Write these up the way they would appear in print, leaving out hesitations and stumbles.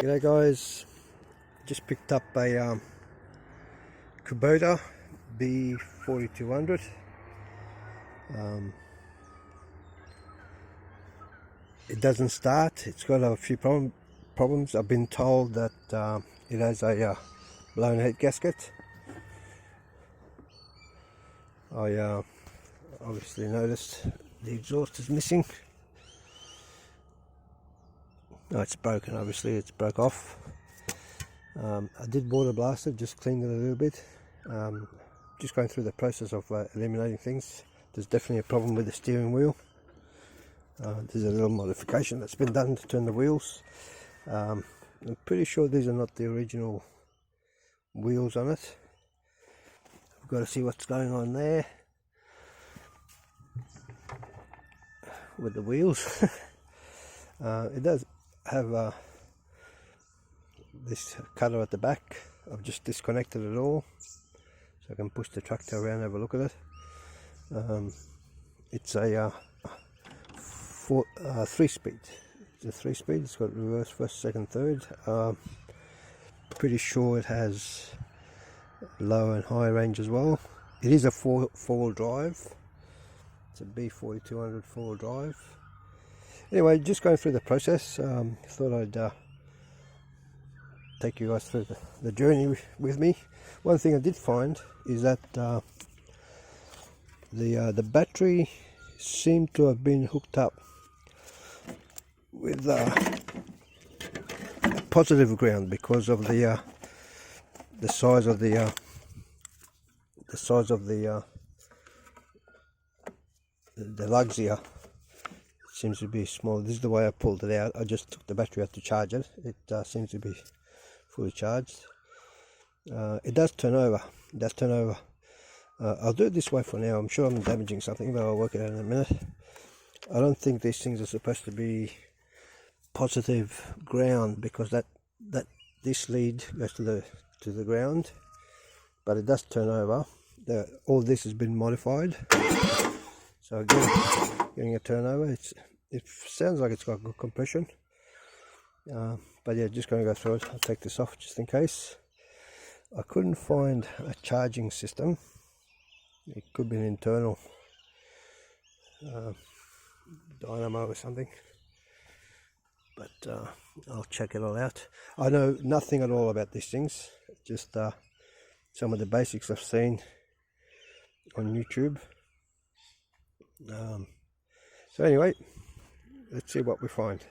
G'day guys, just picked up a Kubota B4200. It doesn't start, it's got a few problems. I've been told that it has a blown head gasket. I obviously noticed the exhaust is missing. No, it's broken, obviously it's broke off. I did water blast it, just cleaned it a little bit. Just going through the process of eliminating things. There's definitely a problem with the steering wheel. There's a little modification that's been done to turn the wheels. I'm pretty sure these are not the original wheels on it. I've got to see what's going on there with the wheels. It does have this cutter at the back. I've just disconnected it all so I can push the tractor around and have a look at it. It's a 3-speed. It's a 3-speed. It's got reverse, first, second, third. Pretty sure it has low and high range as well. It is a four-wheel drive. It's a B4200 4-wheel drive. Anyway, just going through the process. Thought I'd take you guys through the journey with me. One thing I did find is that the battery seemed to have been hooked up with positive ground because of the size of the lugs here. Seems to be small. This is the way I pulled it out. I just took the battery out to charge it. It seems to be fully charged. It does turn over. I'll do it this way for now. I'm sure I'm damaging something, but I'll work it out in a minute. I don't think these things are supposed to be positive ground because this lead goes to the ground, but it does turn over. All this has been modified, so again, getting a turnover. It sounds like it's got good compression, but yeah, just going to go through it. I'll take this off just in case. I couldn't find a charging system. It could be an internal dynamo or something, but I'll check it all out. I know nothing at all about these things, just some of the basics I've seen on YouTube. So anyway, let's see what we find.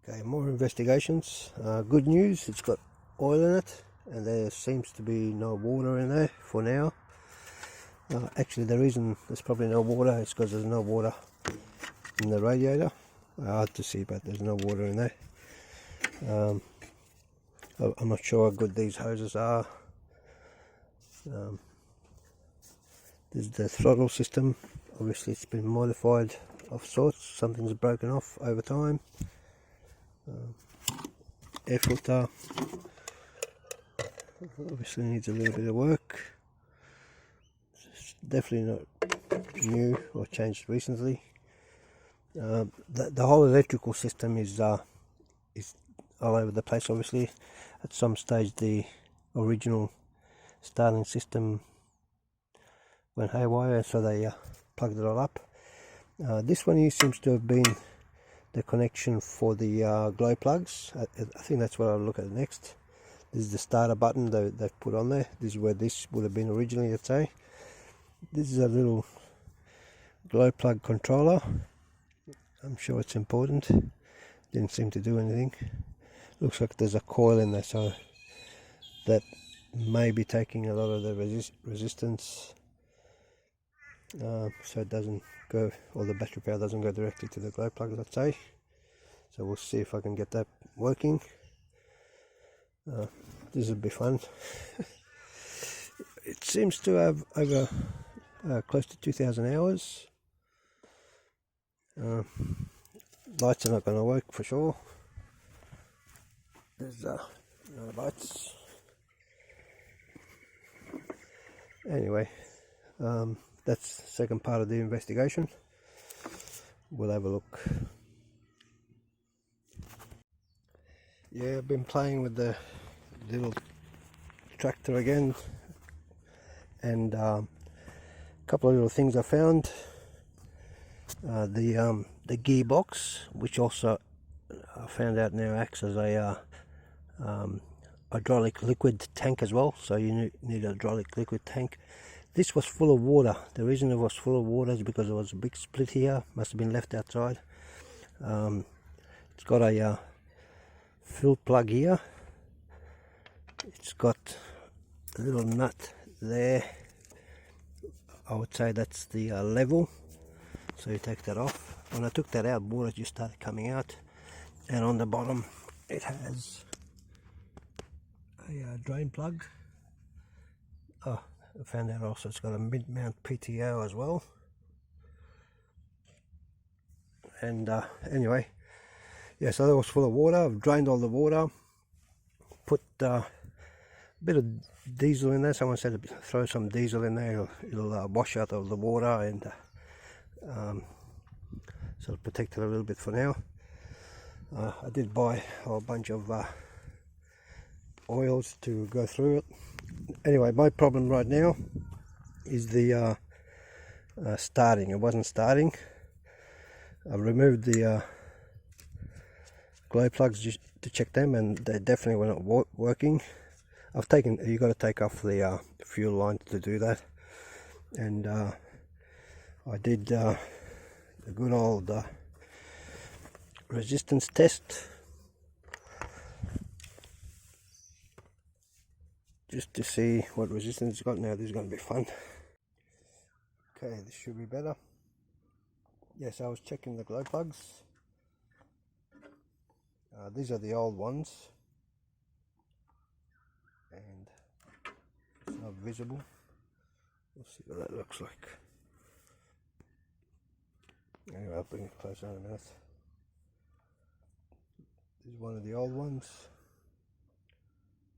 Okay, more investigations. Good news, it's got oil in it, and there seems to be no water in there for now. Actually, the reason there's probably no water is because there's no water in the radiator. Hard to see, but there's no water in there. I'm not sure how good these hoses are. There's the throttle system. Obviously it's been modified of sorts. Something's broken off over time. Air filter obviously needs a little bit of work. It's definitely not new or changed recently. The whole electrical system is all over the place. Obviously at some stage the original starting system went haywire, so they plugged it all up. This one here seems to have been the connection for the glow plugs. I think that's what I'll look at next. This is the starter button they've put on there. This is where this would have been originally, let's say. This is a little glow plug controller. I'm sure it's important. Didn't seem to do anything. Looks like there's a coil in there, so that may be taking a lot of the resistance, so it doesn't go, or the battery power doesn't go directly to the glow plug, let's say. So we'll see if I can get that working. This will be fun. It seems to have over close to 2,000 hours. Lights are not going to work for sure. There's no lights. Anyway, that's the second part of the investigation. We'll have a look. Yeah, I've been playing with the little tractor again, and a couple of little things I found. The gearbox, which also I found out now acts as a hydraulic liquid tank as well, so you need a hydraulic liquid tank. This was full of water. The reason it was full of water is because there was a big split here, must have been left outside. It's got a fill plug here. It's got a little nut there. I would say that's the level, so you take that off. When I took that out, water just started coming out, and on the bottom it has a drain plug. Oh, I found out also it's got a mid-mount PTO as well. And anyway, yeah, so that was full of water. I've drained all the water, put a bit of diesel in there. Someone said to throw some diesel in there, it'll wash out of the water, and so it'll protect it a little bit for now. I did buy a whole bunch of oils to go through it. Anyway, my problem right now is the starting. It wasn't starting. I've removed the glow plugs just to check them, and they definitely were not working. I've taken, you got to take off the fuel line to do that, and I did the good old resistance test just to see what resistance it's got. Now this is going to be fun. Okay, this should be better. Yes, I was checking the glow plugs. These are the old ones, and it's not visible. We'll see what that looks like. Anyway, I'll bring it closer in a minute. This is one of the old ones.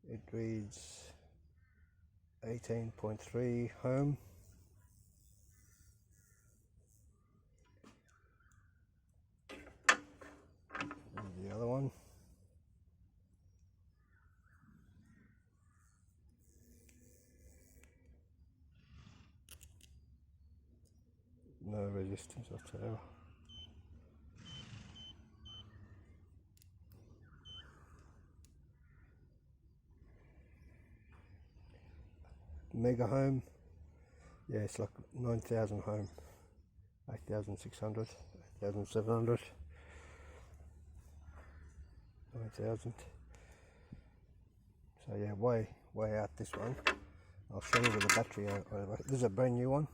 It reads 18.3 home. The other one. No resistance whatsoever. Mega home. Yeah, it's like 9,000 home. 8,600, 8,700. 9,000. So yeah, way out this one. I'll show you with the battery. This is a brand new one.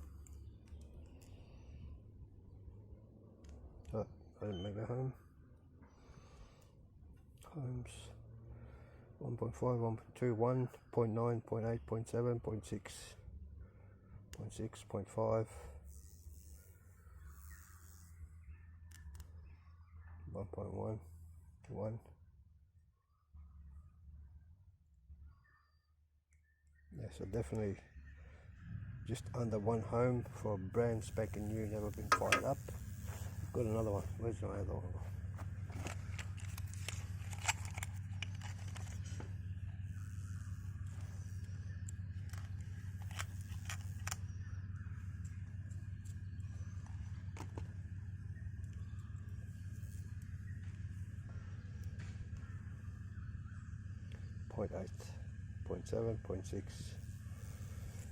So I didn't make a home. Homes 1.5, 1.2, 1, 0.9, 0.8, 0.7, 0.6, 0.6, 0.5, 1.1, 1. Yeah, so definitely just under one home for a brand spanking new, never been fired up. Got another one. Where's my other one? 0.8, 0.7, 0.6.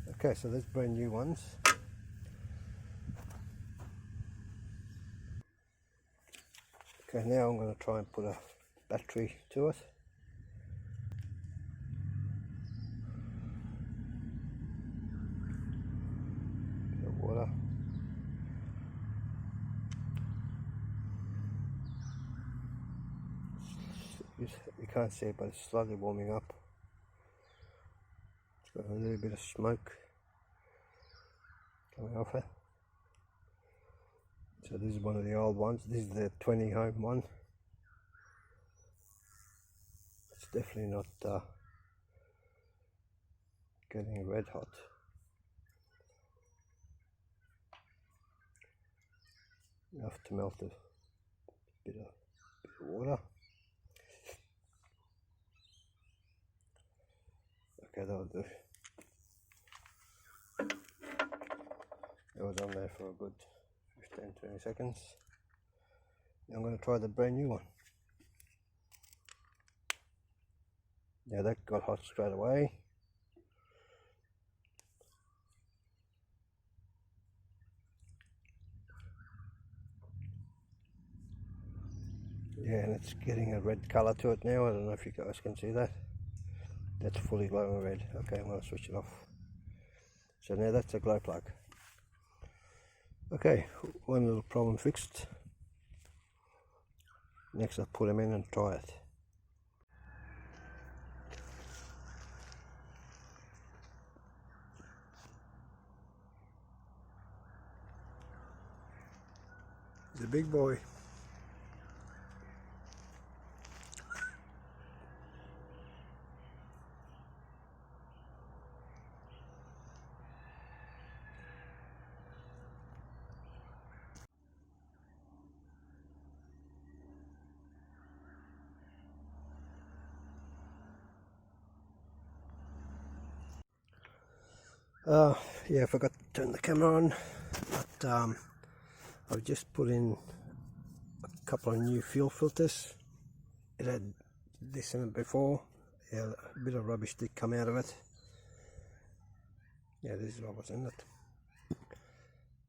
Okay, so there's brand new ones. Okay, now I'm going to try and put a battery to it. Bit of water. You can't see it, but it's slightly warming up. It's got a little bit of smoke coming off it. So this is one of the old ones. This is the 20 home one. It's definitely not getting red hot. Enough to melt a bit of water. Okay, that'll do. It was on there for a good 15-20 seconds. Now I'm going to try the brand new one. Now that got hot straight away. Yeah, and it's getting a red colour to it now. I don't know if you guys can see that. That's fully glowing red. Okay, I'm going to switch it off. So now that's a glow plug. Okay, one little problem fixed. Next I'll put them in and try it. He's a big boy. Yeah, I forgot to turn the camera on, but I've just put in a couple of new fuel filters. It had this in it before. Yeah, a bit of rubbish did come out of it. Yeah, this is what was in it.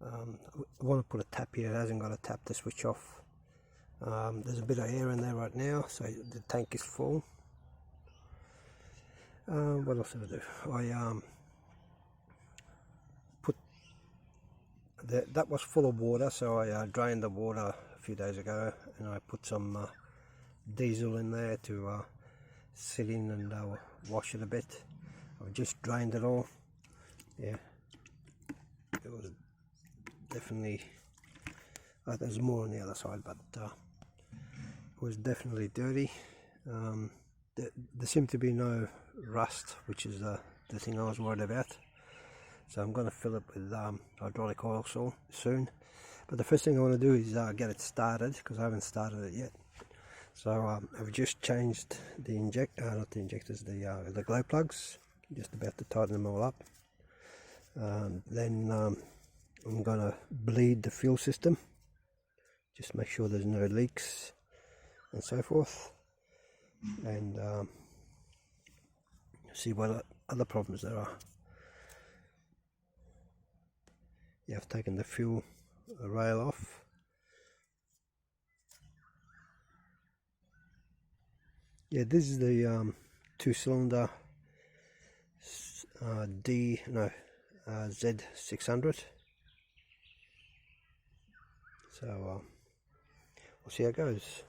I want to put a tap here. It hasn't got a tap to switch off. There's a bit of air in there right now, so the tank is full. What else did I do? I put that was full of water, so I drained the water a few days ago, and I put some diesel in there to sit in and wash it a bit. I've just drained it all. Yeah, it was definitely there's more on the other side, but it was definitely dirty. There seemed to be no rust, which is the thing I was worried about. So I'm going to fill it with hydraulic oil soon. But the first thing I want to do is get it started, because I haven't started it yet. So I've just changed the not the injectors, the glow plugs. Just about to tighten them all up. Then I'm going to bleed the fuel system. Just make sure there's no leaks and so forth. And see what other problems there are. Yeah, I've taken the fuel rail off. Yeah, this is the 2-cylinder Z600. So we'll see how it goes.